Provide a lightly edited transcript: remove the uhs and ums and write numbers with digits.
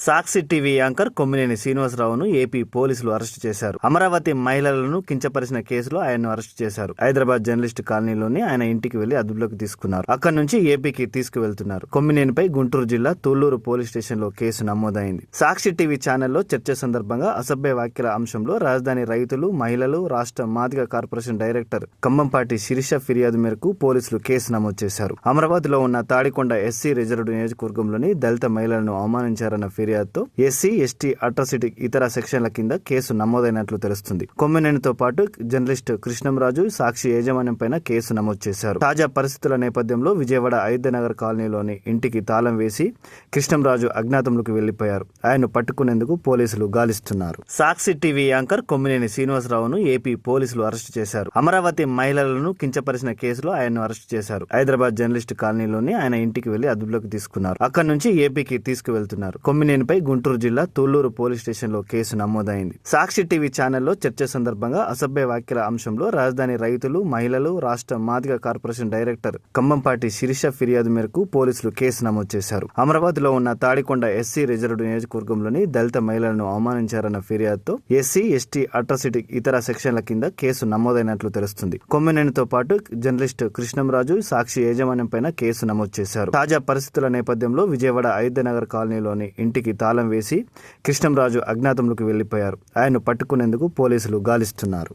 సాక్షి TV anchor Kommineni శ్రీనివాసరావును AP పోలీసులు arrest చేశారు. అమరావతి మహిళలను కించపరిచిన కేసులో ఆయన్ను అరెస్టు చేశారు. హైదరాబాద్ జర్నలిస్ట్ కాలనీలోని ఆయన ఇంటికి వెళ్లి అదుపులోకి తీసుకున్నారు. అక్కడి నుంచి ఏపీకి తీసుకువెళ్తున్నారు. కొమ్మినేనిపై గుంటూరు జిల్లా తూళ్లూరు పోలీస్ స్టేషన్ లో కేసు నమోదైంది. సాక్షి టీవీ ఛానల్లో చర్చ సందర్భంగా అసభ్య వ్యాఖ్యల అంశంలో రాజధాని రైతులు, మహిళలు, రాష్ట్ర మాదిగ కార్పొరేషన్ డైరెక్టర్ కంబంపాటి శిరీష ఫిర్యాదు మేరకు పోలీసులు కేసు నమోదు చేశారు. అమరావతిలో ఉన్న తాడికొండ ఎస్సీ రిజర్వ్డ్ నియోజకవర్గంలోని దళిత మహిళలను అవమానించారన్న ఫిర్యాదుతో ఎస్సీ, ఎస్టీ, అట్రాసిటీ ఇతర సెక్షన్ల కింద కేసు నమోదైనట్లు తెలుస్తుంది. కొమ్మినేనితో పాటు జర్నలిస్ట్ కృష్ణంరాజు, సాక్షి యాజమాన్యం పైన కేసు నమోదు చేశారు. తాజా పరిస్థితుల నేపథ్యంలో విజయవాడ అయోధ్యనగర్ కాలనీలోని ఇంటికి తాళం వేసి కృష్ణంరాజు అజ్ఞాతంలోకి వెళ్లిపోయారు. ఆయన్ను పట్టుకునేందుకు పోలీసులు గాలిస్తున్నారు. సాక్షి టీవీ యాంకర్ కొమ్మినేని శ్రీనివాసరావును ఏపీ పోలీసులు అరెస్టు చేశారు. అమరావతి మహిళలను కించపరిచిన కేసులో ఆయన్ను అరెస్టు చేశారు. హైదరాబాద్ జర్నలిస్ట్ కాలనీలోని ఆయన ఇంటికి వెళ్లి అదుపులోకి తీసుకున్నారు. అక్కడి నుంచి ఏపీకి తీసుకువెళ్తున్నారు. కొమ్మినేనిపై గుంటూరు జిల్లా తూళ్లూరు పోలీస్ స్టేషన్ లో కేసు నమోదైంది. సాక్షి టీవీ ఛానల్లో చర్చ సందర్భంగా అసభ్య వ్యాఖ్యల అంశంలో రాజధాని రైతులు, మహిళలు, రాష్ట్ర మాదిగ కార్పొరేషన్ డైరెక్టర్ కంబంపాటి శిరీష ఫిర్యాదు మేరకు పోలీసులు కేసు నమోదు చేశారు. అమరావతిలో ఉన్న తాడికొండ ఎస్సీ రిజర్వ్డ్ నియోజకవర్గంలోని దళిత మహిళలను అవమానించారన్న ఫిర్యాదుతో ఎస్సీ, ఎస్టీ, అట్రాసిటీ ఇతర సెక్షన్ల కింద కేసు నమోదైనట్లు తెలుస్తుంది. కొమ్మినేనితో పాటు జర్నలిస్ట్ కృష్ణంరాజు, సాక్షి యాజమాన్యం పైన కేసు నమోదు చేశారు. తాజా పరిస్థితుల నేపథ్యంలో విజయవాడ అయోధ్యనగర్ కాలనీలోని ఇంటికి తాళం వేసి కృష్ణంరాజు అజ్ఞాతంలోకి వెళ్లిపోయారు. ఆయన్ను పట్టుకునేందుకు పోలీసులు గాలిస్తున్నారు.